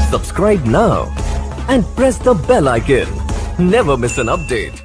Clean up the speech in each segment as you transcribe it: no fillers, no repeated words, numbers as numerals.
Subscribe now and press the bell icon. Never miss an update.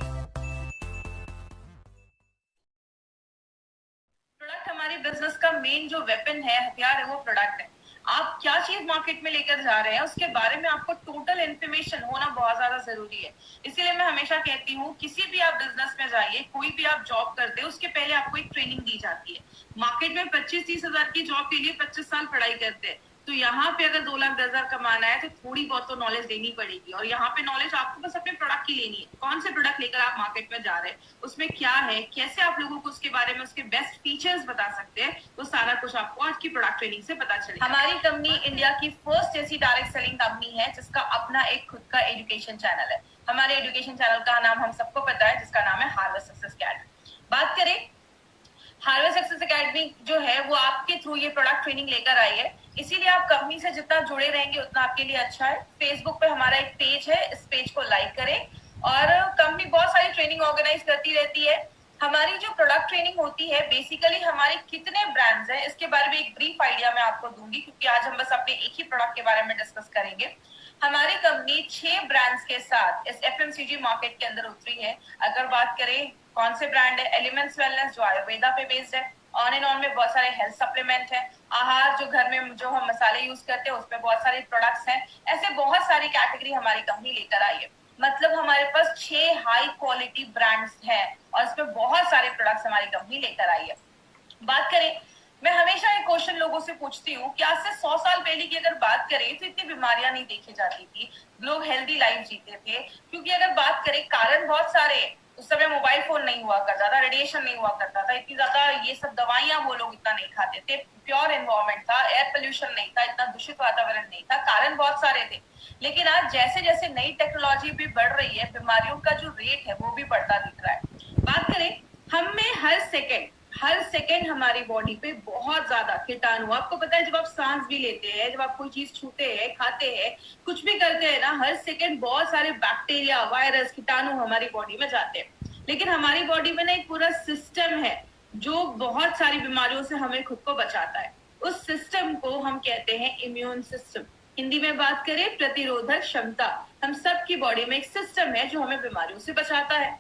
Product हमारी business का main जो weapon है, हथियार है, वो प्रोडक्ट है। आप क्या चीज मार्केट में लेकर जा रहे हैं उसके बारे में आपको टोटल इन्फॉर्मेशन होना बहुत ज्यादा जरूरी है। इसीलिए मैं हमेशा कहती हूँ किसी भी आप बिजनेस में जाइए, कोई भी आप जॉब करते हैं, उसके पहले आपको एक ट्रेनिंग दी जाती है। मार्केट में 25-30 हजार की जॉब के लिए 25 साल पढ़ाई करते हैं, तो यहाँ पे अगर 2,10,000 कमाना है तो थोड़ी बहुत तो नॉलेज देनी पड़ेगी। और यहाँ पे नॉलेज आपको बस अपने प्रोडक्ट की लेनी है। कौन से प्रोडक्ट लेकर आप मार्केट में जा रहे हैं, उसमें क्या है, कैसे आप लोगों को उसके बारे में उसके बेस्ट फीचर्स बता सकते हैं, वो सारा कुछ आपको आज की प्रोडक्ट ट्रेनिंग से पता चलेगा। हमारी कंपनी इंडिया की फर्स्ट ऐसी डायरेक्ट सेलिंग कंपनी है जिसका अपना एक खुद का एजुकेशन चैनल है। हमारे एजुकेशन चैनल का नाम हम सबको पता है, जिसका नाम है हार्वेस्ट सक्सेस अकेडमी। बात करें हार्वेस्ट सक्सेस अकेडमी जो है वो आपके थ्रू ये प्रोडक्ट ट्रेनिंग लेकर आई है, इसीलिए आप कंपनी से जितना जुड़े रहेंगे उतना आपके लिए अच्छा है। फेसबुक पे हमारा एक पेज है, इस पेज को लाइक करें। और कंपनी बहुत सारी ट्रेनिंग ऑर्गेनाइज करती रहती है। हमारी जो प्रोडक्ट ट्रेनिंग होती है, बेसिकली हमारे कितने ब्रांड्स हैं इसके बारे में एक ब्रीफ आइडिया मैं आपको दूंगी, क्योंकि आज हम बस अपने एक ही प्रोडक्ट के बारे में डिस्कस करेंगे। हमारी कंपनी 6 ब्रांड्स के साथ इस एफएमसीजी मार्केट के अंदर उतरी है। अगर बात करें कौन से ब्रांड है, एलिमेंट्स वेलनेस जो आयुर्वेदा पे बेस्ड है, ऑन एंड ऑन में बहुत सारे हेल्थ सप्लीमेंट है, आहार जो घर में जो हम मसाले यूज करते हैं उसमें बहुत सारे प्रोडक्ट्स हैं। ऐसे बहुत सारी कैटेगरी हमारी कंपनी लेकर आई है। मतलब हमारे पास 6 हाई क्वालिटी ब्रांड्स हैं और इसमें बहुत सारे प्रोडक्ट्स हमारी कंपनी लेकर आई है। बात करें, मैं हमेशा एक क्वेश्चन लोगों से पूछती हूँ कि आज से 100 साल पहले की अगर बात करें तो इतनी बीमारियां नहीं देखी जाती थी, लोग हेल्दी लाइफ जीते थे। क्योंकि अगर बात करें कारण बहुत सारे, उस समय मोबाइल फोन नहीं हुआ करता था, रेडिएशन नहीं हुआ करता था, इतनी ज्यादा ये सब दवाइयां वो लोग इतना नहीं खाते थे, प्योर एनवायरमेंट था, एयर पोल्यूशन नहीं था, इतना दूषित वातावरण नहीं था, कारण बहुत सारे थे। लेकिन आज जैसे जैसे नई टेक्नोलॉजी भी बढ़ रही है, बीमारियों का जो रेट है वो भी बढ़ता दिख रहा है। बात करें, हमें हर सेकंड हमारी बॉडी पे बहुत ज्यादा कीटाणु, आपको पता है जब आप सांस भी लेते हैं, जब आप कोई चीज छूते हैं, खाते हैं, कुछ भी करते हैं ना, हर सेकंड बहुत सारे बैक्टीरिया, वायरस, कीटाणु हमारी बॉडी में जाते हैं। लेकिन हमारी बॉडी में ना एक पूरा सिस्टम है जो बहुत सारी बीमारियों से हमें खुद को बचाता है। उस सिस्टम को हम कहते हैं इम्यून सिस्टम। हिंदी में बात करें प्रतिरोधक क्षमता। हम सब की बॉडी में एक सिस्टम है जो हमें बीमारियों से बचाता है।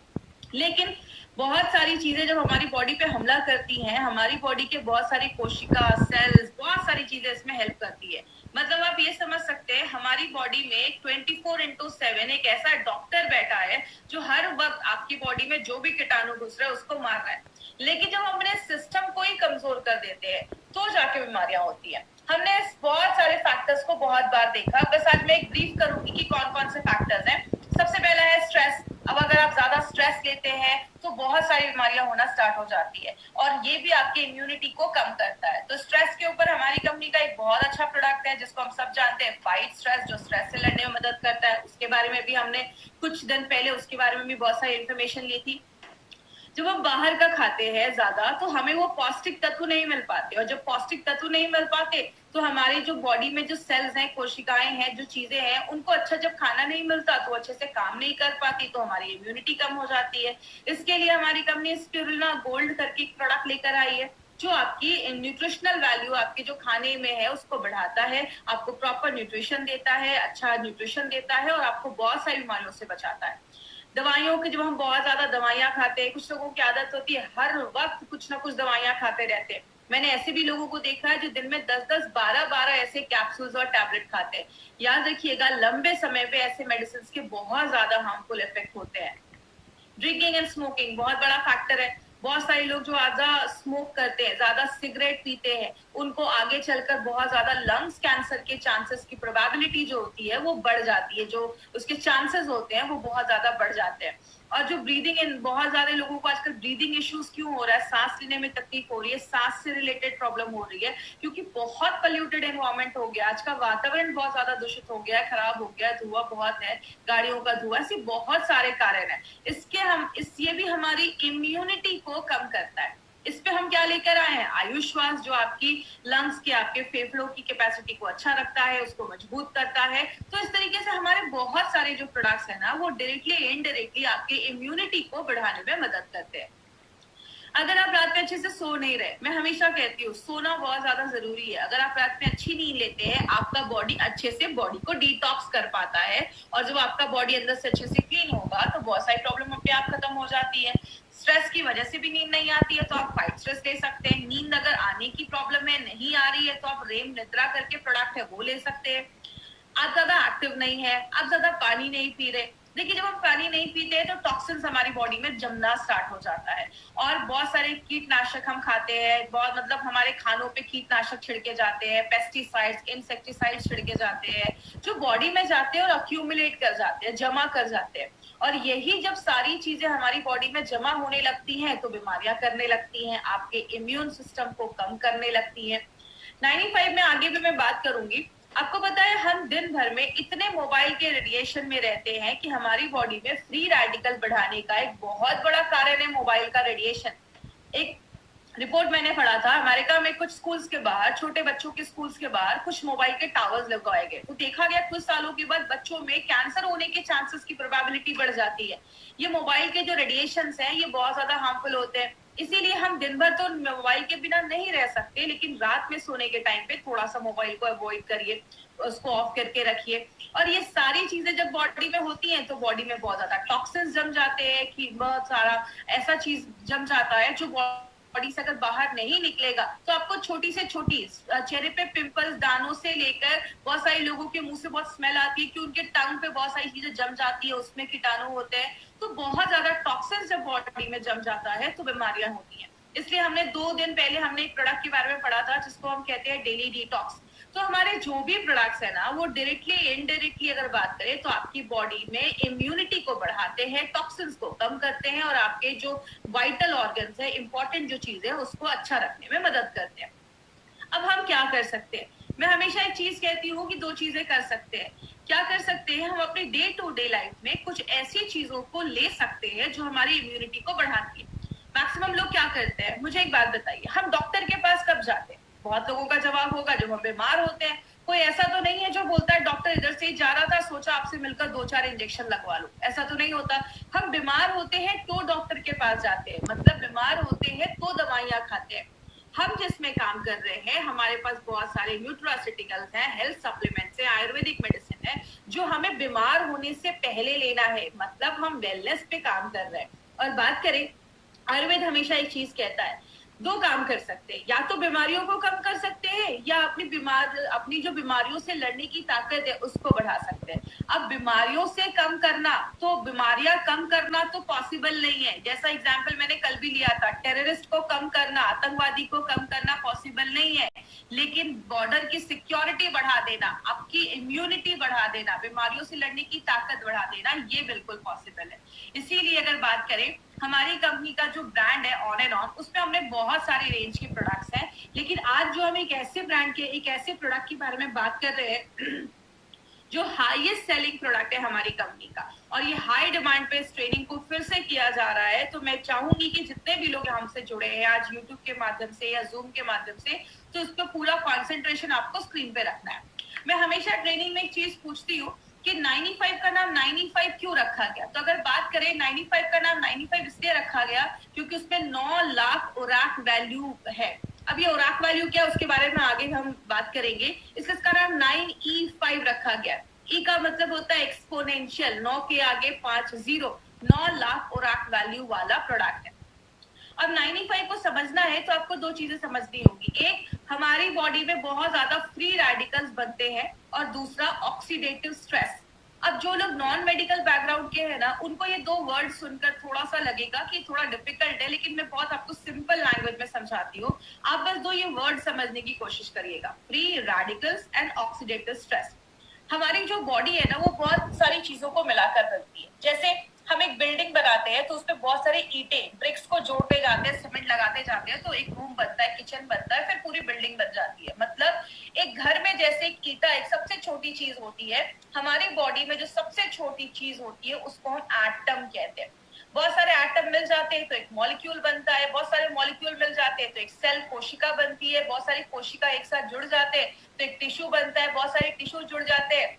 लेकिन बहुत सारी चीजें जब हमारी बॉडी पे हमला करती हैं, हमारी बॉडी के बहुत सारी कोशिका, सेल्स, बहुत सारी चीजें इसमें हेल्प करती है। मतलब आप ये समझ सकते हैं हमारी बॉडी में 24/7 एक ऐसा डॉक्टर बैठा है जो हर वक्त आपकी बॉडी में जो भी कीटाणु घुस रहा है उसको मार रहा है। लेकिन जब हम अपने सिस्टम को ही कमजोर कर देते हैं तो जाके बीमारियां होती है। हमने बहुत सारे फैक्टर्स को बहुत बार देखा, बस आज मैं एक ब्रीफ करूंगी कि कौन कौन से फैक्टर्स हैं। सबसे पहला है स्ट्रेस। अब अगर आप ज्यादा स्ट्रेस लेते हैं तो बहुत सारी बीमारियां होना स्टार्ट हो जाती है और ये भी आपकी इम्यूनिटी को कम करता है। तो स्ट्रेस के ऊपर हमारी कंपनी का एक बहुत अच्छा प्रोडक्ट है जिसको हम सब जानते हैं, फाइट स्ट्रेस, जो स्ट्रेस से लड़ने में मदद करता है। उसके बारे में भी हमने कुछ दिन पहले उसके बारे में भी बहुत सारी इन्फॉर्मेशन ली थी। जब हम बाहर का खाते हैं ज्यादा तो हमें वो पौष्टिक तत्व नहीं मिल पाते, और जब पौष्टिक तत्व नहीं मिल पाते तो हमारी जो बॉडी में जो सेल्स हैं, कोशिकाएं हैं, जो चीजें हैं, उनको अच्छा जब खाना नहीं मिलता तो अच्छे से काम नहीं कर पाती, तो हमारी इम्यूनिटी कम हो जाती है। इसके लिए हमारी कंपनी स्पिरुलिना गोल्ड करके एक प्रोडक्ट लेकर आई है जो आपकी न्यूट्रिशनल वैल्यू आपके जो खाने में है उसको बढ़ाता है, आपको प्रॉपर न्यूट्रिशन देता है, अच्छा न्यूट्रिशन देता है और आपको बहुत सारी बीमारियों से बचाता है। दवाइयों की, जब हम बहुत ज्यादा दवाइयां खाते हैं, कुछ लोगों की आदत होती है हर वक्त कुछ ना कुछ दवाइयां खाते रहते हैं। मैंने ऐसे भी लोगों को देखा है जो दिन में 10-10, 12-12 ऐसे कैप्सूल्स और टैबलेट खाते हैं। याद रखिएगा लंबे समय पे ऐसे मेडिसिन के बहुत ज्यादा हार्मफुल इफेक्ट होते हैं। ड्रिंकिंग एंड स्मोकिंग बहुत बड़ा फैक्टर है। बहुत सारे लोग जो ज्यादा स्मोक करते हैं, ज्यादा सिगरेट पीते हैं, उनको आगे चलकर बहुत ज्यादा लंग्स कैंसर के चांसेस की प्रोबेबिलिटी जो होती है वो बढ़ जाती है, जो उसके चांसेस होते हैं वो बहुत ज्यादा बढ़ जाते हैं। और जो ब्रीदिंग इन, बहुत ज्यादा लोगों को आजकल ब्रीदिंग इश्यूज क्यों हो रहा है, सांस लेने में तकलीफ हो रही है, सांस से रिलेटेड प्रॉब्लम हो रही है, क्योंकि बहुत पोल्यूटेड एनवायरमेंट हो गया, आज का वातावरण बहुत ज्यादा दूषित हो गया है, खराब हो गया है, धुआं बहुत है, गाड़ियों का धुआं, ऐसे बहुत सारे कारण है। ये भी हमारी इम्यूनिटी को कम करता है। इस पे हम क्या लेकर आए हैं, आयुश्वास, जो आपकी लंग्स के, आपके फेफड़ों की कैपेसिटी को अच्छा रखता है, उसको मजबूत करता है। तो इस तरीके से हमारे बहुत सारे जो प्रोडक्ट्स है ना वो डायरेक्टली इनडायरेक्टली आपके इम्यूनिटी को बढ़ाने में मदद करते हैं। अगर आप रात में अच्छे से सो नहीं रहे, मैं हमेशा कहती हूँ सोना बहुत ज्यादा जरूरी है। अगर आप रात में अच्छी नींद लेते हैं, आपका बॉडी अच्छे से बॉडी को डिटॉक्स कर पाता है, और जब आपका बॉडी अंदर से अच्छे से क्लीन होगा तो बहुत सारी प्रॉब्लम अपने आप खत्म हो जाती है। स्ट्रेस की वजह से भी नींद नहीं आती है तो आप फाइट स्ट्रेस ले सकते हैं। नींद अगर आने की प्रॉब्लम है, नहीं आ रही है, तो आप रेम निद्रा करके प्रोडक्ट है वो ले सकते हैं। आप ज्यादा एक्टिव नहीं है, आप ज्यादा पानी नहीं पी रहे, देखिए जब हम पानी नहीं पीते हैं तो टॉक्सिन्स हमारी बॉडी में जमना स्टार्ट हो जाता है, और बहुत सारे कीटनाशक हम खाते हैं, बहुत मतलब हमारे खानों पे कीटनाशक छिड़के जाते हैं, पेस्टिसाइड्स, इंसेक्टिसाइड्स छिड़के जाते हैं, जो बॉडी में जाते हैं और अक्यूमुलेट कर जाते हैं, जमा कर जाते हैं। और यही जब सारी चीजें हमारी बॉडी में जमा होने लगती हैं तो बीमारियां करने लगती हैं, आपके इम्यून सिस्टम को कम करने लगती हैं। 95 में आगे भी मैं बात करूंगी। आपको पता है हम दिन भर में इतने मोबाइल के रेडिएशन में रहते हैं कि हमारी बॉडी में फ्री रेडिकल बढ़ाने का एक बहुत बड़ा कारण है मोबाइल का रेडिएशन। एक रिपोर्ट मैंने पढ़ा था, अमेरिका में कुछ स्कूल्स के बाहर, छोटे बच्चों के स्कूल्स के बाहर कुछ मोबाइल के टावर्स लगाए गए, तो देखा गया कुछ सालों के बाद बच्चों में कैंसर होने के चांसेस की प्रोबेबिलिटी बढ़ जाती है। ये मोबाइल के जो रेडिएशंस हैं ये बहुत ज्यादा हार्मफुल होते हैं, इसीलिए हम दिन भर तो मोबाइल के बिना नहीं रह सकते, लेकिन रात में सोने के टाइम पे थोड़ा सा मोबाइल को अवॉइड करिए, उसको ऑफ करके रखिए। और ये सारी चीजें जब बॉडी में होती हैं तो बॉडी में बहुत ज्यादा टॉक्सिन्स जम जाते हैं, कि बहुत सारा ऐसा चीज जम जाता है जो बॉडी से अगर बाहर नहीं निकलेगा तो आपको छोटी से छोटी चेहरे पे पिंपल्स, दानों से लेकर बहुत सारे लोगों के मुंह से बहुत स्मेल आती है कि उनके टंग पे बहुत सारी चीजें जम जाती है, उसमें कीटाणु होते हैं। तो बहुत ज्यादा टॉक्सिन जब बॉडी में जम जाता है तो बीमारियां होती हैं। इसलिए हमने 2 दिन पहले हमने एक प्रोडक्ट के बारे में पढ़ा था जिसको हम कहते हैं डेली डिटॉक्स। तो हमारे जो भी प्रोडक्ट्स है ना वो डायरेक्टली इनडायरेक्टली अगर बात करें तो आपकी बॉडी में इम्यूनिटी को बढ़ाते हैं, टॉक्सिन्स को कम करते हैं, और आपके जो वाइटल ऑर्गन्स है, इंपॉर्टेंट जो चीज है, उसको अच्छा रखने में मदद करते हैं। अब हम क्या कर सकते हैं? मैं हमेशा एक चीज कहती हूँ कि 2 चीजें कर सकते हैं। क्या कर सकते हैं? हम अपने डे टू डे लाइफ में कुछ ऐसी चीजों को ले सकते हैं जो हमारी इम्यूनिटी को बढ़ाती है। मैक्सिमम लोग क्या करते हैं, मुझे एक बात बताइए, हम डॉक्टर के पास कब जाते हैं? बहुत लोगों का जवाब होगा जब हम बीमार होते हैं। कोई ऐसा तो नहीं है जो बोलता है डॉक्टर इधर से जा रहा था, सोचा आपसे मिलकर 2-4 इंजेक्शन लगवा लो, ऐसा तो नहीं होता। हम बीमार होते हैं तो डॉक्टर के पास जाते हैं, मतलब बीमार होते हैं तो दवाइयां खाते हैं। हम जिसमें काम कर रहे हैं, हमारे पास बहुत सारे न्यूट्रास्यूटिकल्स हैं, हेल्थ सप्लीमेंट्स हैं, आयुर्वेदिक मेडिसिन है, जो हमें बीमार होने से पहले लेना है, मतलब हम वेलनेस पे काम कर रहे हैं। और बात करें, आयुर्वेद हमेशा एक चीज कहता है, 2 काम कर सकते हैं, या तो बीमारियों को कम कर सकते हैं या अपनी जो बीमारियों से लड़ने की ताकत है उसको बढ़ा सकते हैं। अब बीमारियों से कम करना, तो बीमारियां कम करना तो पॉसिबल नहीं है। जैसा एग्जांपल मैंने कल भी लिया था, टेररिस्ट को कम करना, आतंकवादी को कम करना पॉसिबल नहीं है, लेकिन बॉर्डर की सिक्योरिटी बढ़ा देना, आपकी इम्यूनिटी बढ़ा देना, बीमारियों से लड़ने की ताकत बढ़ा देना, ये बिल्कुल पॉसिबल है। इसीलिए अगर बात करें, हमारी कंपनी का जो ब्रांड है ऑन एंड ऑन, उसमें हमने बहुत सारे रेंज के प्रोडक्ट्स हैं, लेकिन आज जो हम एक ऐसे ब्रांड के एक ऐसे प्रोडक्ट के बारे में बात कर रहे हैं जो हाईएस्ट सेलिंग प्रोडक्ट है हमारी कंपनी का, और ये हाई डिमांड पे इस ट्रेनिंग को फिर से किया जा रहा है। तो मैं चाहूंगी कि जितने भी लोग हमसे जुड़े हैं आज यूट्यूब के माध्यम से या जूम के माध्यम से, तो उस पर पूरा कॉन्सेंट्रेशन आपको स्क्रीन पे रखना है। मैं हमेशा ट्रेनिंग में एक चीज पूछती हूँ कि 95 का नाम 95 क्यों रखा गया? तो अगर बात करें, 95 का नाम 95 इसलिए रखा गया क्योंकि उसमें 9 लाख ओराक वैल्यू है। अब ये ओराक वैल्यू क्या है उसके बारे में आगे हम बात करेंगे। इसका नाम 9E5 रखा गया। ई का मतलब होता है एक्सपोनेंशियल, 9 के आगे 5 0, 9 लाख ओराक वैल्यू वाला प्रोडक्ट है। अब 95 को समझना है तो आपको 2 चीजें समझनी होगी। एक, हमारी बॉडी में बहुत ज्यादा फ्री रेडिकल्स बनते हैं, और दूसरा ऑक्सीडेटिव स्ट्रेस। अब जो लोग नॉन मेडिकल बैकग्राउंड के हैं ना, उनको ये 2 वर्ड सुनकर थोड़ा सा लगेगा कि थोड़ा डिफिकल्ट है, लेकिन मैं बहुत आपको सिंपल लैंग्वेज में समझाती हूँ। आप बस 2 ये वर्ड समझने की कोशिश करिएगा, free radicals and oxidative stress. हमारी जो बॉडी है ना वो बहुत सारी चीजों को मिलाकर बनती है। जैसे हम एक बिल्डिंग बनाते हैं तो उसपे बहुत सारे ईंटें, ब्रिक्स को जोड़ते जाते हैं, सीमेंट लगाते जाते हैं, तो एक रूम बनता है, किचन बनता है, फिर पूरी बिल्डिंग बन जाती है। मतलब एक घर में जैसे एक ईंटा एक सबसे छोटी चीज होती है, हमारी बॉडी में जो सबसे छोटी चीज होती है उसको हम एटम कहते हैं। बहुत सारे एटम मिल जाते हैं तो एक मॉलिक्यूल बनता है, बहुत सारे मॉलिक्यूल मिल जाते हैं तो एक सेल, कोशिका बनती है, बहुत सारी कोशिका एक साथ जुड़ जाते हैं तो एक टिश्यू बनता है, बहुत सारे टिश्यू जुड़ जाते हैं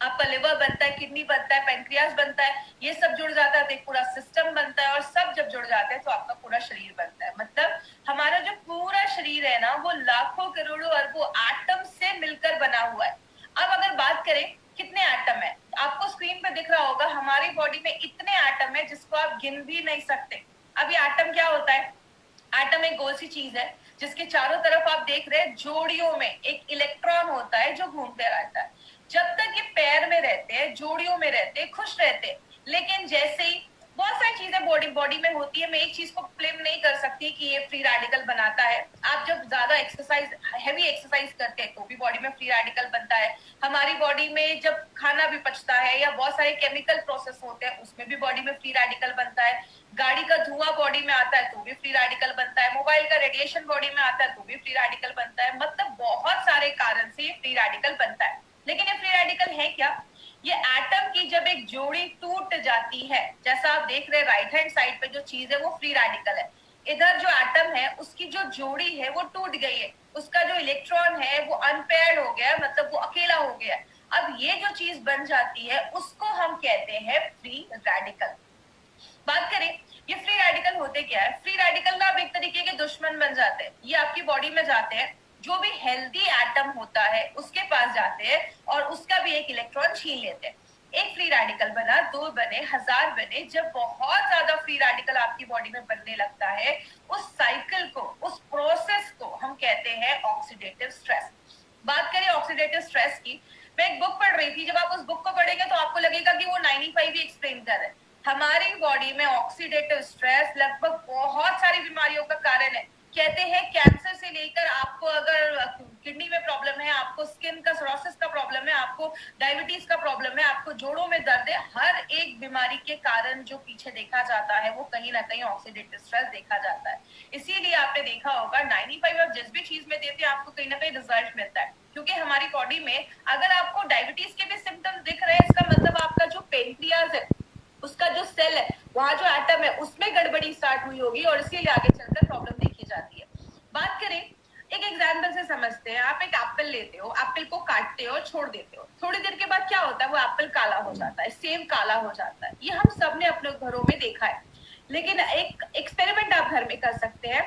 आपका लिवर बनता है, किडनी बनता है, पेनक्रियास बनता है, ये सब जुड़ जाता है तो एक पूरा सिस्टम बनता है, और सब जब जुड़ जाते हैं तो आपका पूरा शरीर बनता है। मतलब हमारा जो पूरा शरीर है ना, वो लाखों करोड़ों अरबों एटम से मिलकर बना हुआ है। अब अगर बात करें कितने एटम है, आपको स्क्रीन पे दिख रहा होगा हमारी बॉडी में इतने एटम है जिसको आप गिन भी नहीं सकते। अब ये एटम क्या होता है? एटम एक गोल सी चीज है जिसके चारों तरफ आप देख रहे हैं जोड़ियों में एक इलेक्ट्रॉन होता है जो घूमते रहता है। जब तक ये पैर में रहते हैं, जोड़ियों में रहते हैं, खुश रहते हैं, लेकिन जैसे ही बहुत सारी चीजें बॉडी में होती है, मैं एक चीज को ब्लेम नहीं कर सकती कि ये फ्री रेडिकल बनाता है। आप जब ज्यादा एक्सरसाइज, हैवी एक्सरसाइज करते हैं तो भी बॉडी में फ्री रेडिकल बनता है। हमारी बॉडी में जब खाना भी पचता है या बहुत सारे केमिकल प्रोसेस होते हैं उसमें भी बॉडी में फ्री रेडिकल बनता है। गाड़ी का धुआं बॉडी में आता है तो भी फ्री रेडिकल बनता है। मोबाइल का रेडिएशन बॉडी में आता है तो भी फ्री रेडिकल बनता है। मतलब बहुत सारे कारण से ये फ्री रेडिकल बनता है। लेकिन ये फ्री रेडिकल है क्या? ये एटम की जब एक जोड़ी टूट जाती है, जैसा आप देख रहे हैं राइट हैंड साइड पे जो चीज है वो फ्री रेडिकल है। इधर जो एटम है उसकी जो जोड़ी है वो टूट गई है, उसका जो इलेक्ट्रॉन है वो अनपेयर्ड हो गया, मतलब वो अकेला हो गया। अब ये जो चीज बन जाती है उसको हम कहते हैं फ्री रेडिकल। बात करें ये फ्री रेडिकल होते क्या है? फ्री रेडिकल ना आप एक तरीके के दुश्मन बन जाते हैं। ये आपकी बॉडी में जाते हैं, जो भी हेल्दी एटम होता है उसके पास जाते हैं और उसका भी एक इलेक्ट्रॉन छीन लेते हैं। एक फ्री रेडिकल बना, दो बने, हजार बने। जब बहुत ज्यादा फ्री रेडिकल आपकी बॉडी में बनने लगता है, उस साइकिल को, उस प्रोसेस को हम कहते हैं ऑक्सीडेटिव स्ट्रेस। बात करें ऑक्सीडेटिव स्ट्रेस की, मैं एक बुक पढ़ रही थी। जब आप उस बुक को पढ़ेंगे तो आपको लगेगा कि वो 95 ही एक्सप्लेन कर रहे हैं। हमारी बॉडी में ऑक्सीडेटिव स्ट्रेस लगभग बहुत सारी बीमारियों का कारण है। कहते हैं कैंसर से लेकर आपको अगर किडनी में प्रॉब्लम है, आपको स्किन का सोरोसिस का प्रॉब्लम है, आपको डायबिटीज का प्रॉब्लम है, आपको जोड़ों में दर्द है, हर एक बीमारी के कारण जो पीछे देखा जाता है वो कहीं ना कहीं ऑक्सीडेटिव स्ट्रेस देखा जाता है। इसीलिए आपने देखा होगा 95 आप जिस भी चीज में देते हैं आपको कहीं ना कहीं रिजल्ट मिलता है। क्योंकि हमारी बॉडी में अगर आपको डायबिटीज के भी सिम्टम्स दिख रहे हैं, इसका मतलब आपका जो पेनक्रियाज है, उसका जो सेल है, वहां जो एटम है उसमें गड़बड़ी स्टार्ट हुई होगी और इसीलिए आगे चलकर प्रॉब्लम देखी जाती है। बात करें एक एग्जाम्पल से समझते हैं। आप एक एप्पल लेते हो, एप्पल को काटते हो, छोड़ देते हो, थोड़ी देर के बाद क्या होता है? वो एप्पल काला हो जाता है, सेब काला हो जाता है। ये हम सब ने अपने घरों में देखा है। लेकिन एक एक्सपेरिमेंट आप घर में कर सकते हैं।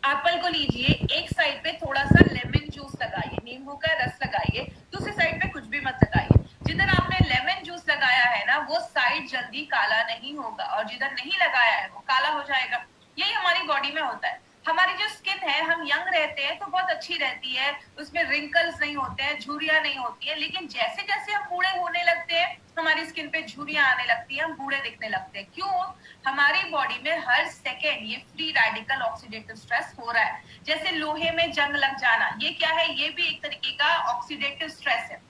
एप्पल को लीजिए, एक साइड पे थोड़ा सा लेमन जूस लगाइए, नींबू का रस लगाइए, दूसरी साइड पे कुछ भी मत लगाइए। जिधर आपने लेमन जूस लगाया है ना, वो साइड जल्दी काला नहीं होगा, और जिधर नहीं लगाया है वो काला हो जाएगा। यही हमारी बॉडी में होता है। हमारी जो स्किन है, हम यंग रहते हैं तो बहुत अच्छी रहती है, उसमें रिंकल्स नहीं होते हैं, झुर्रियां नहीं होती है। लेकिन जैसे जैसे हम बूढ़े होने लगते हैं हमारी स्किन पे झुर्रियां आने लगती है, हम बूढ़े दिखने लगते हैं। क्यों? हमारी बॉडी में हर सेकेंड ये फ्री रेडिकल ऑक्सीडेटिव स्ट्रेस हो रहा है। जैसे लोहे में जंग लग जाना, ये क्या है? ये भी एक तरीके का ऑक्सीडेटिव स्ट्रेस है।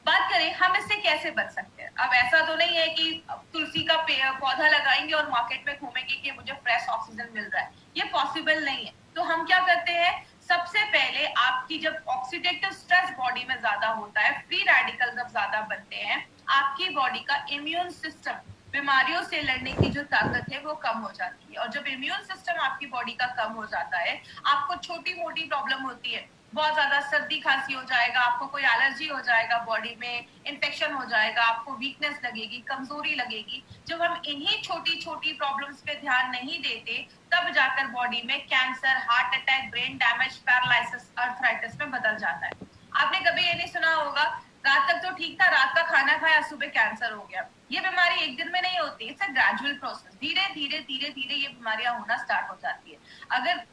बात करें हम इससे कैसे बच सकते हैं। अब ऐसा तो नहीं है कि तुलसी का पौधा लगाएंगे और मार्केट में घूमेंगे कि मुझे फ्रेश ऑक्सीजन मिल रहा है, ये पॉसिबल नहीं है। तो हम क्या करते हैं? सबसे पहले आपकी जब ऑक्सीडेटिव स्ट्रेस बॉडी में ज्यादा होता है, फ्री रेडिकल जब ज्यादा बनते हैं, आपकी बॉडी का इम्यून सिस्टम, बीमारियों से लड़ने की जो ताकत है वो कम हो जाती है। और जब इम्यून सिस्टम आपकी बॉडी का कम हो जाता है, आपको छोटी मोटी प्रॉब्लम होती है, बहुत ज्यादा सर्दी खांसी हो जाएगा, आपको कोई एलर्जी हो जाएगा, बॉडी में इन्फेक्शन हो जाएगा, आपको वीकनेस लगेगी, कमजोरी लगेगी। जब हम इन्हीं छोटी छोटी प्रॉब्लम्स पे ध्यान नहीं देते, तब जाकर बॉडी में cancer, heart attack, brain damage, paralysis, arthritis में बदल जाता है। आपने कभी ये नहीं सुना होगा रात तक तो ठीक था, रात का खाना खाया, सुबह कैंसर हो गया। ये बीमारी एक दिन में नहीं होती, इट्स अ ग्रेजुअल प्रोसेस। धीरे धीरे धीरे धीरे ये बीमारियां होना स्टार्ट हो जाती है। अगर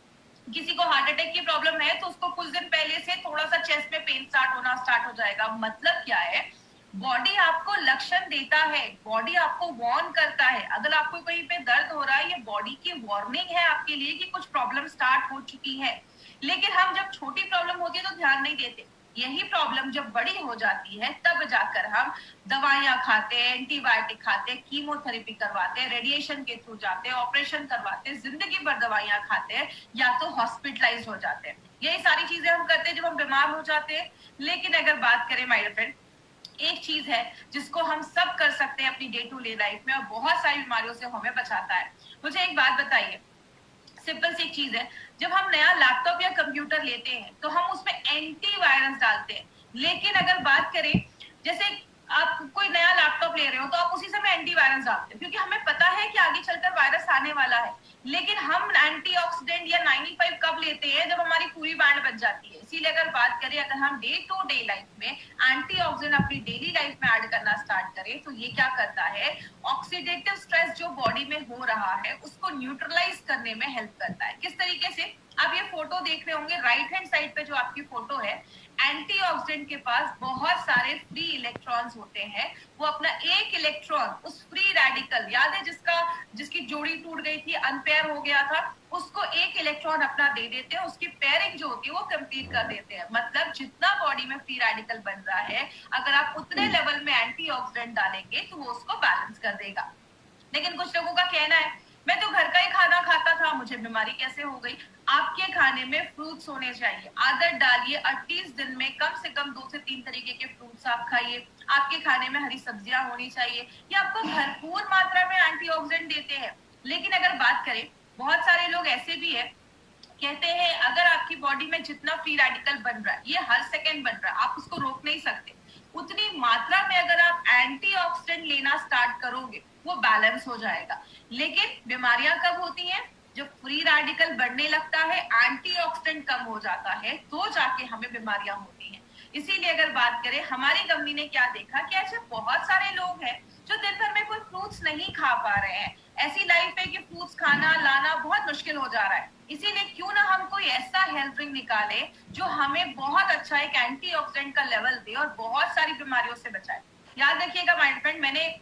किसी को हार्ट अटैक की प्रॉब्लम है तो उसको कुछ दिन पहले से थोड़ा सा चेस्ट में पेन स्टार्ट हो जाएगा। मतलब क्या है? बॉडी आपको लक्षण देता है, बॉडी आपको वार्न करता है। अगर आपको कहीं पे दर्द हो रहा है, ये बॉडी की वार्निंग है आपके लिए कि कुछ प्रॉब्लम स्टार्ट हो चुकी है। लेकिन हम जब छोटी प्रॉब्लम होती है तो ध्यान नहीं देते। यही प्रॉब्लम जब बड़ी हो जाती है तब जाकर हम दवाइयां खाते हैं, एंटीबायोटिक खाते हैं, कीमोथेरेपी करवाते हैं, रेडिएशन के थ्रू जाते हैं, ऑपरेशन करवाते हैं, जिंदगी भर दवाइयां खाते हैं, या तो हॉस्पिटलाइज हो जाते हैं। यही सारी चीजें हम करते हैं जब हम बीमार हो जाते हैं। लेकिन अगर बात करें माय फ्रेंड, एक चीज है जिसको हम सब कर सकते हैं अपनी डे टू डे लाइफ में और बहुत सारी बीमारियों से हमें बचाता है। मुझे एक बात बताइए, सिंपल सी एक चीज है, जब हम नया लैपटॉप या कंप्यूटर लेते हैं तो हम उसमें एंटीवायरस डालते हैं। लेकिन अगर बात करें जैसे हो तो आप उसी समय एंटीवायरस डालते हैं, क्योंकि हमें पता है कि आगे चलकर वायरस आने वाला है। लेकिन हम एंटीऑक्सीडेंट या 95 कब लेते हैं? जब हमारी पूरी बैंड बच जाती है। इसीलिए अगर बात करें, अगर हम डे टू डे लाइफ में एंटीऑक्सीडेंट अपनी डेली लाइफ में ऐड करना स्टार्ट करें, तो ये क्या करता है, ऑक्सीडेटिव स्ट्रेस जो बॉडी में हो रहा है उसको न्यूट्रलाइज करने में हेल्प करता है। किस तरीके से? आप ये फोटो देख रहे होंगे, राइट हैंड साइड पे जो आपकी फोटो है, एंटीऑक्सीडेंट के पास बहुत सारे फ्री इलेक्ट्रॉन्स होते हैं। वो अपना एक इलेक्ट्रॉन उस फ्री रेडिकल, याद है जिसकी जोड़ी टूट गई थी, अनपेयर हो गया था, उसको एक इलेक्ट्रॉन अपना दे देते हैं, उसकी पेयरिंग जो होती है वो कंप्लीट कर देते हैं। मतलब जितना बॉडी में फ्री रेडिकल बन रहा है, अगर आप उतने लेवल में एंटीऑक्सीडेंट डालेंगे तो वो उसको बैलेंस कर देगा। लेकिन कुछ लोगों का कहना है, मैं तो घर का ही खाना खाता था, मुझे बीमारी कैसे हो गई? आपके खाने में फ्रूट्स होने चाहिए। आदत डालिए, एटलीस्ट दिन में कम से कम 2 से 3 तरीके के फ्रूट्स आप खाइए। आपके खाने में हरी सब्जियां होनी चाहिए, ये आपको भरपूर मात्रा में एंटीऑक्सीडेंट देते हैं। लेकिन अगर बात करें, बहुत सारे लोग ऐसे भी है, कहते हैं अगर आपकी बॉडी में जितना फ्री रेडिकल बन रहा है, ये हर सेकेंड बन रहा है, आप उसको रोक नहीं सकते, उतनी मात्रा में अगर आप एंटीऑक्सीडेंट लेना स्टार्ट करोगे वो बैलेंस हो जाएगा। लेकिन बीमारियां कब होती हैं? जब फ्री रेडिकल बढ़ने लगता है, एंटीऑक्सीडेंट कम हो जाता है, तो जाके हमें बीमारियां होती हैं। इसीलिए अगर बात करें, हमारी कंपनी ने क्या देखा कि ऐसे बहुत सारे लोग हैं जो दिन भर में कोई फ्रूट्स नहीं खा पा रहे हैं। ऐसी लाइफ है कि फ्रूट्स खाना लाना बहुत मुश्किल हो जा रहा है। इसीलिए क्यों ना हम कोई ऐसा हेल्थ ड्रिंक निकाले जो हमें बहुत अच्छा एक एंटीऑक्सीडेंट का लेवल दे और बहुत सारी बीमारियों से बचाए। याद रखिएगा माय फ्रेंड, मैंने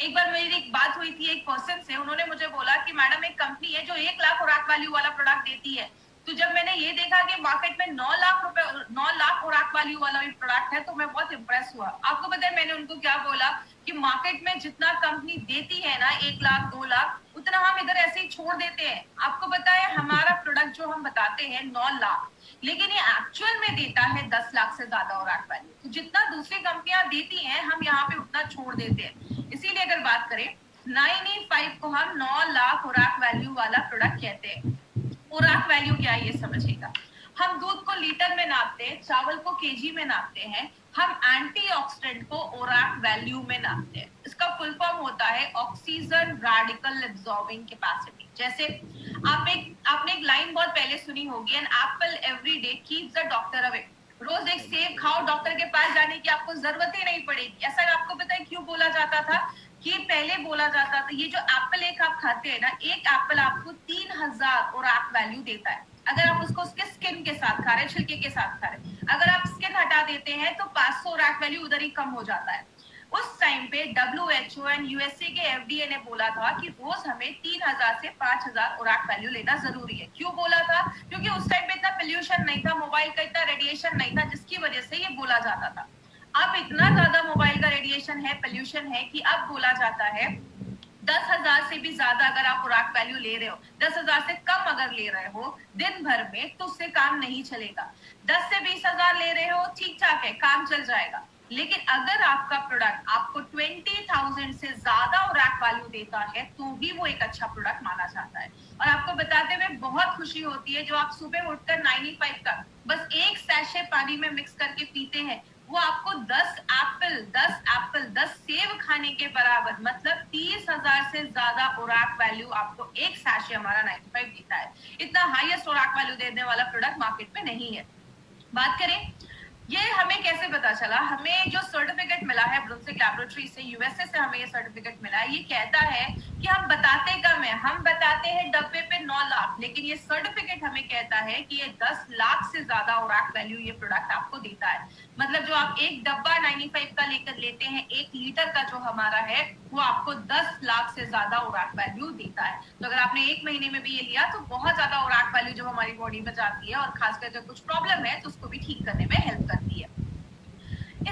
एक बार मेरी एक बात हुई थी एक पर्सन से, उन्होंने मुझे बोला कि मैडम एक कंपनी है जो 1 लाख खुराक वैल्यू वाला प्रोडक्ट देती है। तो जब मैंने ये देखा कि मार्केट में 9 लाख खुराक वैल्यू वाला भी प्रोडक्ट है, तो मैं बहुत इंप्रेस हुआ। आपको पता है मैंने उनको क्या बोला कि मार्केट में जितना कंपनी देती है ना 1 लाख 2 लाख, उतना हम इधर ऐसे ही छोड़ देते हैं। आपको पता है हमारा प्रोडक्ट जो हम बताते हैं 9 लाख, लेकिन ये एक्चुअल में देता है 10 लाख से ज्यादा खुराक वैल्यू। तो जितना दूसरी कंपनियां देती हैं, हम यहाँ पे उतना छोड़ देते हैं। इसीलिए अगर बात करें, 95 को हम 9 लाख खुराक वैल्यू वाला प्रोडक्ट कहते हैं। खुराक वैल्यू क्या है ये समझिएगा। हम दूध को लीटर में नापते हैं, चावल को केजी में नापते हैं, हम एंटीऑक्सीडेंट को ओराक वैल्यू में नापते हैं। इसका फुल फॉर्म होता है ऑक्सीजन रेडिकल एब्जॉर्बिंग कैपेसिटी। जैसे आपने एक लाइन बहुत पहले सुनी होगी, an apple every day keeps the doctor away. रोज एक सेब खाओ, डॉक्टर के पास जाने की आपको जरूरत ही नहीं पड़ेगी। ऐसा आपको पता है क्यों बोला जाता था? कि पहले बोला जाता था ये जो एप्पल एक आप खाते हैं ना, एक एप्पल आपको 3000 ओराक वैल्यू देता है। अगर आप उसको उसके स्किन के साथ खा रहे हैं, छिलके के साथ खा रहे हैं, अगर आप स्किन हटा देते हैं तो 500 ओराक वैल्यू उधर ही कम हो जाता है। उस टाइम पे WHO एंड यूएसए के FDA ने बोला था कि रोज हमें 3000 से 5000 ओराक वैल्यू लेना जरूरी है। क्यों बोला था? क्योंकि उस टाइम पे इतना पोल्यूशन नहीं था, मोबाइल का इतना रेडिएशन नहीं था, जिसकी वजह से ये बोला जाता था। अब इतना ज्यादा मोबाइल का रेडिएशन है, पोल्यूशन है, कि अब बोला जाता है 10,000 से भी ज्यादा अगर आप खुराक वैल्यू ले रहे हो, 10,000 से कम अगर ले रहे हो दिन भर में, तो उससे काम नहीं चलेगा। 10 से 20,000 ले रहे हो, ठीक ठाक है, काम चल जाएगा। लेकिन अगर आपका प्रोडक्ट आपको 20,000 से ज्यादा खुराक वैल्यू देता है, तो भी वो एक अच्छा प्रोडक्ट माना जाता है। और आपको बताते हुए बहुत खुशी होती है, जो आप सुबह उठकर 95 का बस एक सैशे पानी में मिक्स करके पीते हैं, वो आपको 10 सेब खाने के बराबर, मतलब 30,000 से ज्यादा ओराक वैल्यू आपको एक सैशे हमारा 95 देता है। इतना हाईएस्ट ओराक वैल्यू देने वाला प्रोडक्ट मार्केट में नहीं है। बात करें ये हमें कैसे पता चला? हमें जो सर्टिफिकेट मिला है ब्रुंसविक लैबोरेटरी से, यूएसए से हमें ये सर्टिफिकेट मिला है। ये कहता है कि हम बताते कम है, हम बताते हैं डब्बे पे 9 लाख, लेकिन ये सर्टिफिकेट हमें कहता है कि ये 10 लाख से ज्यादा ओराक वैल्यू ये प्रोडक्ट आपको देता है। मतलब जो आप एक डब्बा 95 का लेकर लेते हैं, 1 लीटर का जो हमारा है, वो आपको 10 लाख से ज्यादा ओराक वैल्यू देता है। तो अगर आपने 1 महीने में भी ये लिया, तो बहुत ज्यादा ओराक वैल्यू जब हमारी बॉडी में जाती है, और खासकर जब कुछ प्रॉब्लम है, तो उसको भी ठीक करने में हेल्प करती है।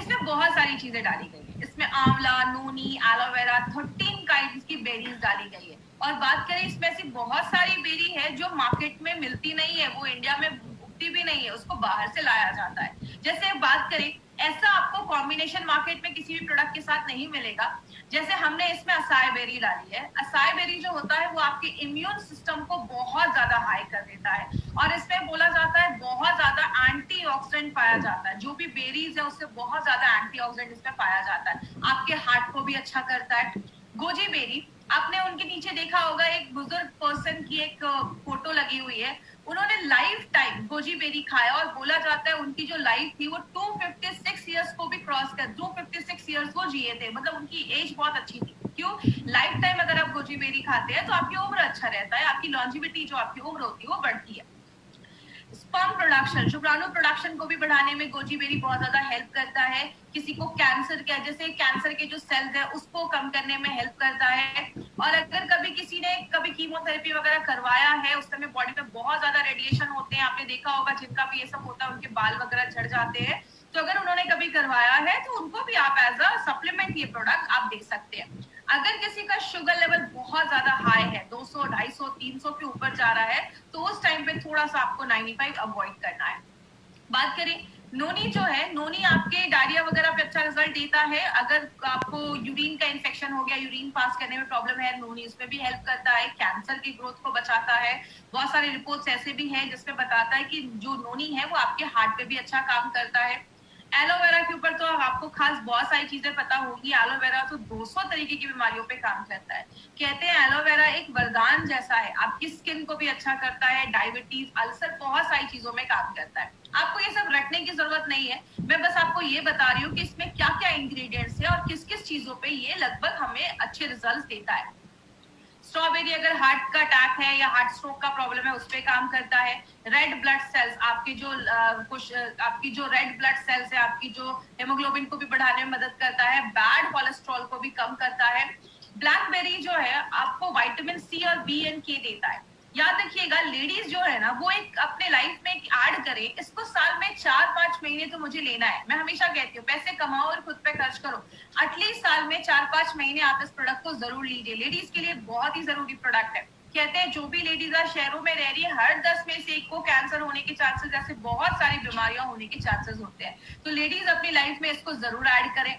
इसमें बहुत सारी चीजें डाली गई है। इसमें आंवला, नोनी, एलोवेरा, 13 काइंड्स की बेरीज डाली गई है। और बात करें, इसमें ऐसी बहुत सारी बेरी है जो मार्केट में मिलती नहीं है, वो इंडिया में उगती भी नहीं है, उसको बाहर से लाया जाता है। जैसे बात करें ऐसा आपको कॉम्बिनेशन मार्केट में किसी भी प्रोडक्ट के साथ नहीं मिलेगा। जैसे हमने इसमें असाई बेरी डाली है, असाई बेरी जो होता है वो आपके इम्यून सिस्टम को बहुत ज्यादा हाई कर देता है, और इसमें बोला जाता है बहुत ज्यादा एंटीऑक्सीडेंट पाया जाता है। जो भी बेरीज है उससे बहुत ज्यादा एंटीऑक्सीडेंट इसमें पाया जाता है, आपके हार्ट को भी अच्छा करता है। गोजी बेरी, आपने उनके नीचे देखा होगा एक बुजुर्ग पर्सन की एक फोटो लगी हुई है, उन्होंने लाइफ टाइम गोजी बेरी खाया और बोला जाता है उनकी जो लाइफ थी वो 256 ईयर्स को भी क्रॉस कर 256 ईयर्स वो जिए थे, मतलब उनकी एज बहुत अच्छी थी। क्यों? लाइफ टाइम अगर आप गोजी बेरी खाते हैं तो आपकी उम्र अच्छा रहता है, आपकी लॉन्जिविटी जो आपकी उम्र होती है वो बढ़ती है। स्पर्म प्रोडक्शन, शुक्राणु प्रोडक्शन को भी बढ़ाने में गोजी बेरी बहुत ज्यादा हेल्प करता है। किसी को कैंसर के, जैसे कैंसर के जो सेल्स है उसको कम करने में हेल्प करता है। और अगर कभी किसी ने कभी कीमोथेरेपी वगैरह करवाया है, उस समय बॉडी में बहुत ज्यादा रेडिएशन होते हैं, आपने देखा होगा जिनका भी ये सब होता है उनके बाल वगैरह झड़ जाते हैं, तो अगर उन्होंने कभी करवाया है तो उनको भी आप एज अ सप्लीमेंट ये प्रोडक्ट आप दे सकते हैं। अगर किसी का शुगर लेवल बहुत ज्यादा हाई है, 200, 250, 300 के ऊपर जा रहा है, तो उस टाइम पे थोड़ा सा आपको 95 अवॉइड करना है। बात करें नोनी जो है, नोनी आपके डायरिया वगैरह पे अच्छा रिजल्ट देता है। अगर आपको यूरिन का इन्फेक्शन हो गया, यूरिन पास करने में प्रॉब्लम है, नोनी उसमें भी हेल्प करता है। कैंसर की ग्रोथ को बचाता है। बहुत सारे रिपोर्ट्स ऐसे भी हैं जिसमें बताता है कि जो नोनी है वो आपके हार्ट पे भी अच्छा काम करता है। एलोवेरा के ऊपर तो आपको खास बहुत सारी चीजें पता होगी। एलोवेरा तो 200 तरीके की बीमारियों पे काम करता है। कहते हैं एलोवेरा एक वरदान जैसा है, आपकी स्किन को भी अच्छा करता है, डायबिटीज, अल्सर, बहुत सारी चीजों में काम करता है। आपको ये सब रखने की जरूरत नहीं है, मैं बस आपको ये बता रही हूँ कि इसमें क्या क्या इंग्रेडिएंट्स है और किस किस चीजों पे ये लगभग हमें अच्छे रिजल्ट देता है। स्ट्रॉबेरी अगर हार्ट का अटैक है या हार्ट स्ट्रोक का प्रॉब्लम है उस पे काम करता है। रेड ब्लड सेल्स, आपके जो आपकी जो रेड ब्लड सेल्स है, आपकी जो हेमोग्लोबिन को भी बढ़ाने में मदद करता है। बैड कोलेस्ट्रॉल को भी कम करता है। ब्लैकबेरी जो है आपको विटामिन सी और बी एंड के देता है। याद रखिएगा, लेडीज जो है ना वो एक अपने लाइफ में एक ऐड करें, इसको साल में 4-5 महीने तो मुझे लेना है। मैं हमेशा कहती हूँ पैसे कमाओ और खुद पे खर्च करो, एटलीस्ट साल में 4-5 महीने आप इस प्रोडक्ट को जरूर लीजिए। लेडीज के लिए बहुत ही जरूरी प्रोडक्ट है। कहते हैं जो भी लेडीज शहरों में रह रही है, हर 10 में से एक को कैंसर होने के चांसेस, ऐसे बहुत सारी बीमारियां होने के चांसेस होते हैं। तो लेडीज अपनी लाइफ में इसको जरूर ऐड करें।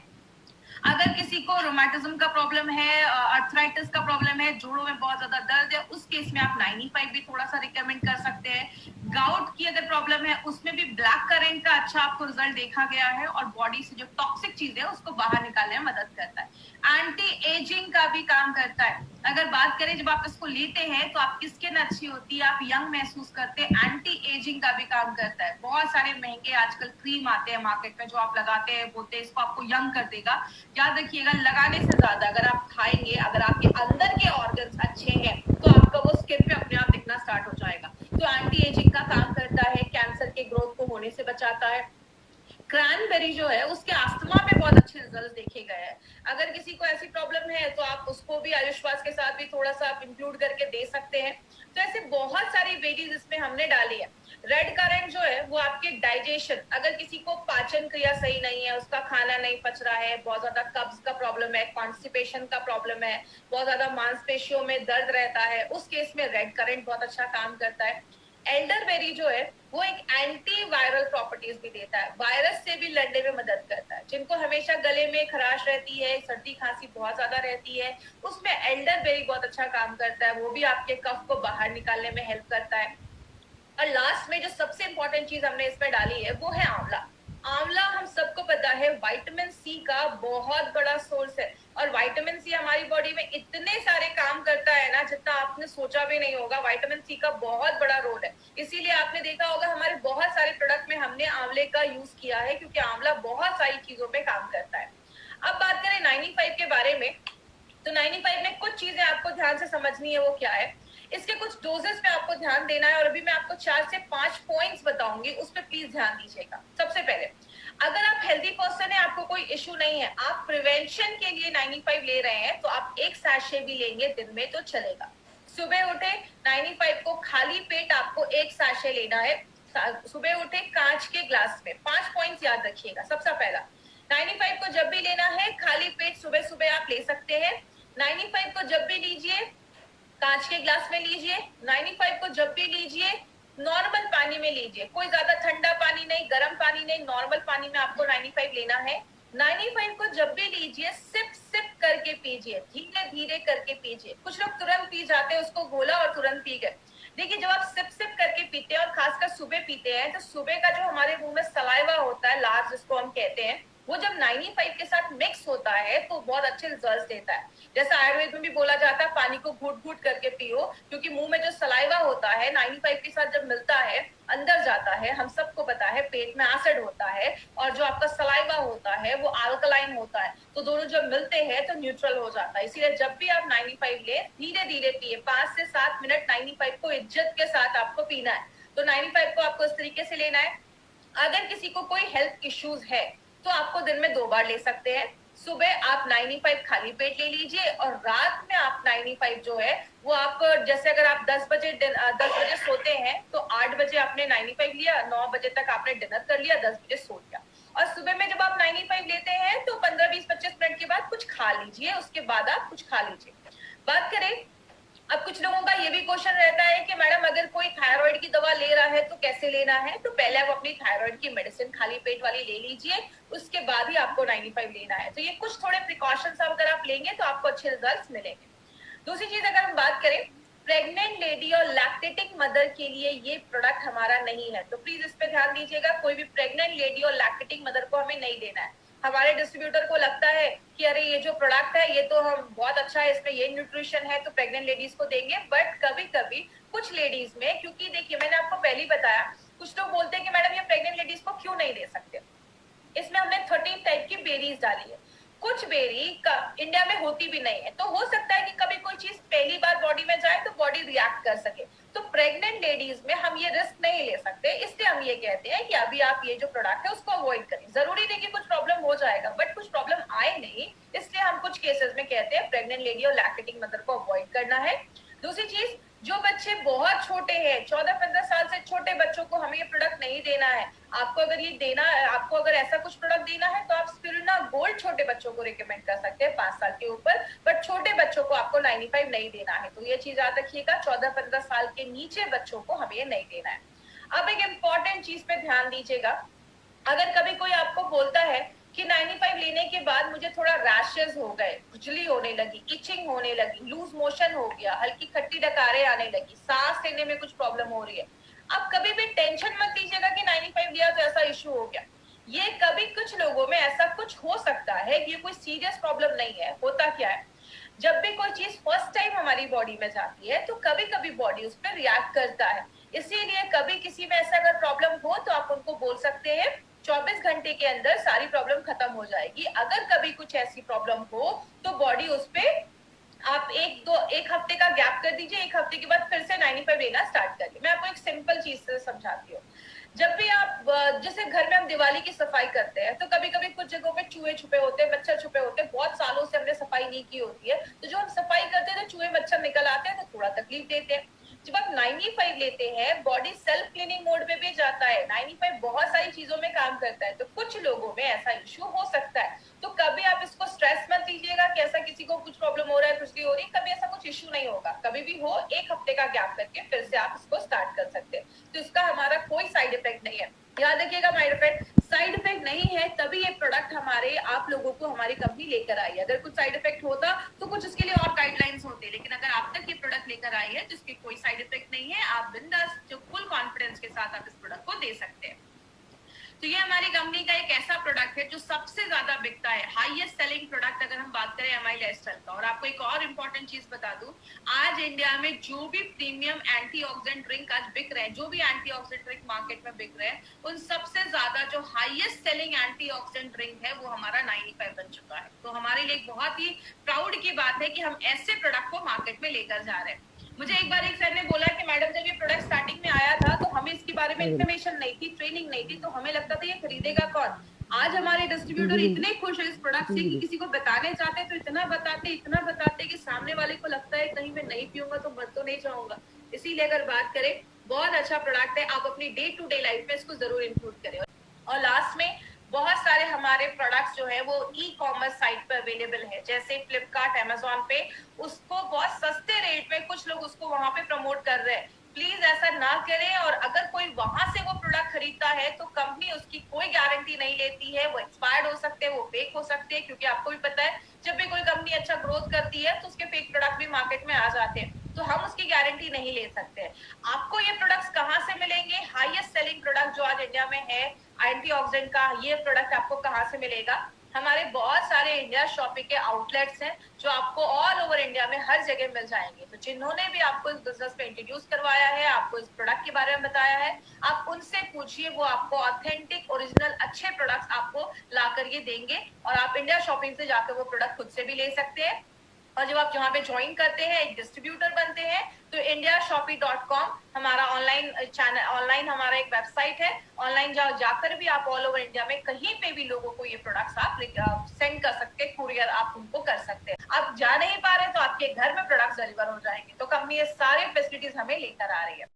अगर किसी को रोमेटिज्म का प्रॉब्लम है, अर्थराइटिस का प्रॉब्लम है, जोड़ों में बहुत ज्यादा दर्द है, उस केस में आप 95 भी थोड़ा सा रिकमेंड कर सकते हैं। गाउट की अगर प्रॉब्लम है उसमें भी ब्लैक करेंट का अच्छा आपको रिजल्ट देखा गया है, और बॉडी से जो टॉक्सिक चीज है उसको बाहर निकालने में मदद करता है। एंटी एजिंग का भी काम करता है। अगर बात करें जब आप इसको लेते हैं तो आपकी स्किन अच्छी होती है, आप यंग महसूस करते हैं। एंटी एजिंग का भी काम करता है। बहुत सारे महंगे आजकल क्रीम आते हैं मार्केट में जो आप लगाते हैं, बोलते हैं इसको आपको यंग कर देगा। याद रखिएगा, लगाने से ज्यादा अगर आप खाएंगे, अगर आपके अंदर के ऑर्गन्स अच्छे हैं तो आपका वो स्किन पे अपने आप दिखना स्टार्ट हो जाएगा। तो एंटी एजिंग का काम करता है, कैंसर के ग्रोथ को होने से बचाता है। क्रैनबेरी जो है उसके अस्थमा पे बहुत अच्छे रिजल्ट देखे गए हैं। अगर किसी को ऐसी प्रॉब्लम है तो आप उसको भी आयुष्वास के साथ भी थोड़ा सा आप इंक्लूड करके दे सकते हैं। तो ऐसे बहुत सारी वेरीज इसमें हमने डाली है। रेड करेंट जो है वो आपके डाइजेशन, अगर किसी को पाचन क्रिया सही नहीं है, उसका खाना नहीं पच रहा है, बहुत ज्यादा कब्ज का प्रॉब्लम है, कॉन्स्टिपेशन का प्रॉब्लम है, बहुत ज्यादा मांसपेशियों में दर्द रहता है, उस केस में रेड करेंट बहुत अच्छा काम करता है। एल्डरबेरी जो है वो एक एंटी वायरल प्रॉपर्टीज भी देता है, वायरस से भी लड़ने में मदद करता है। जिनको हमेशा गले में खराश रहती है, सर्दी खांसी बहुत ज्यादा रहती है, उसमें एल्डरबेरी बहुत अच्छा काम करता है, वो भी आपके कफ को बाहर निकालने में हेल्प करता है। और लास्ट में जो सबसे इंपॉर्टेंट चीज हमने इसमें डाली है वो है आंवला। आंवला हम सबको पता है विटामिन सी का बहुत बड़ा सोर्स है, और विटामिन सी हमारी बॉडी में इतने सारे काम करता है ना जितना आपने सोचा भी नहीं होगा। विटामिन सी का बहुत बड़ा रोल है, इसीलिए आपने देखा होगा हमारे बहुत सारे प्रोडक्ट में हमने आंवले का यूज किया है, क्योंकि आंवला बहुत सारी चीजों में काम करता है। अब बात करें 95 के बारे में, तो 95 में कुछ चीजें आपको ध्यान से समझनी है। वो क्या है? इसके कुछ डोजेस पे आपको ध्यान देना है, और अभी मैं आपको 4 से 5 पॉइंट्स बताऊंगी, उस पर प्लीज ध्यान दीजिएगा। सबसे पहले, अगर आप हेल्दी पर्सन है, आपको कोई इश्यू नहीं है, आप प्रिवेंशन के लिए 95 ले रहे हैं, तो आप एक सैशे भी लेंगे दिन में तो चलेगा। सुबह उठे 95 को खाली पेट आपको एक सैशे लेना है। सुबह उठे कांच के ग्लास में। 5 पॉइंट्स याद रखिएगा। सबसे पहला, 95 को जब भी लेना है खाली पेट सुबह सुबह आप ले सकते हैं। 95 को जब भी लीजिए कांच के ग्लास में लीजिए। 95 को जब भी लीजिए नॉर्मल पानी में लीजिए, कोई ज्यादा ठंडा पानी नहीं, गर्म पानी नहीं, नॉर्मल पानी में आपको 95 लेना है। 95 को जब भी लीजिए सिप सिप करके पीजिए, धीरे धीरे करके पीजिए। कुछ लोग तुरंत पी जाते हैं, उसको घोला और तुरंत पी गए। देखिए जब आप सिप सिप करके पीते हैं और खासकर सुबह पीते हैं, तो सुबह का जो हमारे मुंह में सलाइवा होता है, लार जिसको हम कहते हैं, वो जब 95 के साथ मिक्स होता है तो बहुत अच्छे रिजल्ट देता है। जैसा आयुर्वेद में भी बोला जाता है पानी को घूट घूट करके पियो, क्योंकि मुंह में जो सलाइवा होता है 95 के साथ जब मिलता है अंदर जाता है, हम सबको पता है पेट में एसिड होता है और जो आपका सलाइवा होता है वो अल्कलाइन होता है, तो दोनों जब मिलते हैं तो न्यूट्रल हो जाता है। इसीलिए जब भी आप 95 ले धीरे धीरे पिए, 5 से 7 मिनट 95 को इज्जत के साथ आपको पीना है। तो 95 को आपको इस तरीके से लेना है। अगर किसी को कोई हेल्थ इश्यूज है तो आपको दिन में 2 बार ले सकते हैं। सुबह आप 95 खाली पेट ले लीजिए और रात में आप 95 जो है वो आप, जैसे अगर आप 10 बजे सोते हैं तो 8 बजे आपने 95 लिया, 9 बजे तक आपने डिनर कर लिया, 10 बजे सो गया। और सुबह में जब आप 95 लेते हैं तो 15, 20, 25 मिनट के बाद कुछ खा लीजिए, उसके बाद आप कुछ खा लीजिए। बात करें, अब कुछ लोगों का ये भी क्वेश्चन रहता है कि मैडम अगर कोई थायराइड की दवा ले रहा है तो कैसे लेना है? तो पहले आप अपनी थायराइड की मेडिसिन खाली पेट वाली ले लीजिए, उसके बाद ही आपको 95 लेना है। तो ये कुछ थोड़े प्रिकॉशंस अगर आप लेंगे तो आपको अच्छे रिजल्ट्स मिलेंगे। दूसरी चीज अगर हम बात करें, प्रेग्नेंट लेडी और लैक्टेटिंग मदर के लिए ये प्रोडक्ट हमारा नहीं है, तो प्लीज इस पे ध्यान दीजिएगा। कोई भी प्रेग्नेंट लेडी और लैक्टेटिंग मदर को हमें नहीं देना है। हमारे डिस्ट्रीब्यूटर को लगता है कि अरे ये जो प्रोडक्ट है ये तो हम बहुत अच्छा है, इसमें ये न्यूट्रिशन है तो प्रेग्नेंट लेडीज को देंगे, बट कभी कभी कुछ लेडीज में, क्योंकि देखिए मैंने आपको पहले ही बताया, कुछ लोग बोलते हैं कि मैडम ये प्रेग्नेंट लेडीज को क्यों नहीं दे सकते। इसमें हमने 13 टाइप की बेरीज डाली है। कुछ बेरी इंडिया में होती भी नहीं है, तो हो सकता है कि कभी कोई चीज पहली बार बॉडी में जाए तो बॉडी रिएक्ट कर सके। तो प्रेग्नेंट लेडीज में हम ये रिस्क नहीं ले सकते, इसलिए हम ये कहते हैं कि अभी आप ये जो प्रोडक्ट है उसको अवॉइड करें। जरूरी नहीं कि कुछ प्रॉब्लम हो जाएगा, बट कुछ प्रॉब्लम आए नहीं, इसलिए हम कुछ केसेस में कहते हैं प्रेग्नेंट लेडी और लैक्टेटिंग मदर को अवॉइड करना है। दूसरी चीज, जो बच्चे बहुत छोटे हैं, 14-15 साल से छोटे बच्चों को हमें ये प्रोडक्ट नहीं देना है। आपको अगर ये देना है, आपको अगर ऐसा कुछ प्रोडक्ट देना है तो आप स्पिरुलिना गोल्ड छोटे बच्चों को रिकमेंड कर सकते हैं 5 साल के ऊपर, बट छोटे बच्चों को आपको 95 नहीं देना है। तो ये चीज याद रखिएगा, 14-15 साल के नीचे बच्चों को हमें ये नहीं देना है। अब एक इम्पॉर्टेंट चीज पे ध्यान दीजिएगा, अगर कभी कोई आपको बोलता है कि 95 लेने के बाद मुझे थोड़ा रैशेस हो गए, खुजली होने लगी, इचिंग होने लगी, लूज मोशन हो गया, हल्की खट्टी डकारें आने लगी, सांस लेने में कुछ प्रॉब्लम हो रही है, आप कभी भी टेंशन मत लीजिएगा कि 95 लिया तो ऐसा इश्यू हो गया। ये कभी कुछ लोगों में ऐसा कुछ हो सकता है, ये कोई सीरियस प्रॉब्लम नहीं है। होता क्या है, जब भी कोई चीज फर्स्ट टाइम हमारी बॉडी में जाती है तो कभी कभी बॉडी उस पर रिएक्ट करता है। इसीलिए कभी किसी में ऐसा अगर प्रॉब्लम हो तो आप उनको बोल सकते हैं 24 घंटे के अंदर सारी प्रॉब्लम खत्म हो जाएगी। अगर कभी कुछ ऐसी प्रॉब्लम हो तो बॉडी उस पे आप एक हफ्ते का गैप कर दीजिए, 1 हफ्ते के बाद फिर से 95 लेना स्टार्ट करिए। मैं आपको एक सिंपल चीज से समझाती हूँ। जब भी आप, जैसे घर में हम दिवाली की सफाई करते हैं तो कभी कभी कुछ जगहों पे चूहे छुपे होते हैं, मच्छर छुपे होते हैं, बहुत सालों से हमने सफाई नहीं की होती है, तो जो हम सफाई करते हैं तो चूहे मच्छर निकल आते हैं तो थोड़ा तकलीफ देते हैं। जब आप 95 लेते हैं, बॉडी सेल्फ क्लीनिंग मोड में भी जाता है, 95 बहुत सारी चीजों में काम करता है, तो कुछ लोगों में ऐसा इश्यू हो सकता है। तो कभी आप इसको स्ट्रेस मत लीजिएगा कि ऐसा किसी को कुछ प्रॉब्लम हो रहा है, खुजली हो रही है, कभी ऐसा कुछ इश्यू नहीं होगा। कभी भी हो 1 हफ्ते का गैप करके फिर से आप इसको स्टार्ट कर सकते हैं, तो इसका हमारा कोई साइड इफेक्ट नहीं है। याद रखिएगा, साइड इफेक्ट नहीं है, तभी ये प्रोडक्ट हमारे आप लोगों को हमारी कंपनी लेकर आई है। अगर कुछ साइड इफेक्ट होता तो कुछ उसके लिए और गाइडलाइंस होते, लेकिन अगर आप तक ये प्रोडक्ट लेकर आई है तो इसके कोई साइड इफेक्ट नहीं है। आप बिंदास जो फुल कॉन्फिडेंस के साथ आप इस प्रोडक्ट को दे सकते हैं। तो ये हमारी कंपनी का एक ऐसा प्रोडक्ट है जो सबसे ज्यादा बिकता है, हाईएस्ट सेलिंग प्रोडक्ट अगर हम बात करें एमआई लाइफस्टाइल का। और आपको एक और इम्पोर्टेंट चीज बता दूं, आज इंडिया में जो भी प्रीमियम एंटीऑक्सीडेंट ड्रिंक आज बिक रहे हैं, जो भी एंटीऑक्सीडेंट ड्रिंक मार्केट में बिक रहे हैं, उन सबसे ज्यादा जो हाईएस्ट सेलिंग एंटीऑक्सीडेंट ड्रिंक है वो हमारा 95 बन चुका है। तो हमारे लिए बहुत ही प्राउड की बात है कि हम ऐसे प्रोडक्ट को मार्केट में लेकर जा रहे हैं। मुझे एक बार एक सर ने बोला कि मैडम जब ये प्रोडक्ट स्टार्टिंग में आया था तो हमें इसके बारे में इन्फॉर्मेशन नहीं थी, ट्रेनिंग नहीं थी, तो हमें लगता था ये खरीदेगा कौन। आज हमारे डिस्ट्रीब्यूटर इतने खुश है इस प्रोडक्ट से कि किसी को बताने चाहते तो इतना बताते कि सामने वाले को लगता है कहीं मैं नहीं पीऊंगा तो मर तो नहीं जाऊंगा। इसीलिए अगर बात करें, बहुत अच्छा प्रोडक्ट है, आप अपनी डे टू डे लाइफ में इसको जरूर इंक्लूड करें। और लास्ट में बहुत सारे हमारे प्रोडक्ट्स जो है वो ई कॉमर्स साइट पे अवेलेबल है, जैसे फ्लिपकार्ट, अमेजोन पे उसको बहुत सस्ते रेट में कुछ लोग उसको वहां पे प्रमोट कर रहे हैं। प्लीज ऐसा ना करें। और अगर कोई वहां से वो प्रोडक्ट खरीदता है तो कंपनी उसकी कोई गारंटी नहीं लेती है। वो एक्सपायर्ड हो सकते हैं, वो फेक हो सकते हैं, क्योंकि आपको भी पता है जब भी कोई कंपनी अच्छा ग्रोथ करती है तो उसके फेक प्रोडक्ट भी मार्केट में आ जाते हैं, तो हम उसकी गारंटी नहीं ले सकते। आपको ये प्रोडक्ट्स कहाँ से मिलेंगे? हाईएस्ट सेलिंग प्रोडक्ट जो आज इंडिया में है एंटीऑक्सीडेंट का, ये प्रोडक्ट आपको कहाँ से मिलेगा? हमारे बहुत सारे इंडिया शॉपिंग के आउटलेट्स हैं जो आपको ऑल ओवर इंडिया में हर जगह मिल जाएंगे। तो जिन्होंने भी आपको इस बिजनेस में इंट्रोड्यूस करवाया है, आपको इस प्रोडक्ट के बारे में बताया है, आप उनसे पूछिए, वो आपको ऑथेंटिक ओरिजिनल अच्छे प्रोडक्ट्स आपको ला कर ये देंगे और आप इंडिया शॉपिंग से जाकर वो प्रोडक्ट खुद से भी ले सकते हैं। और जब आप यहाँ पे ज्वाइन करते हैं, एक डिस्ट्रीब्यूटर बनते हैं, तो indiashopee.com हमारा ऑनलाइन चैनल, ऑनलाइन हमारा एक वेबसाइट है। ऑनलाइन जाकर भी आप ऑल ओवर इंडिया में कहीं पे भी लोगों को ये प्रोडक्ट्स आप सेंड कर सकते हैं, कुरियर आप उनको कर सकते हैं। आप जा नहीं पा रहे तो आपके घर में प्रोडक्ट्स डिलीवर हो जाएंगे। तो कंपनी ये सारे फैसिलिटीज हमें लेकर आ रही है।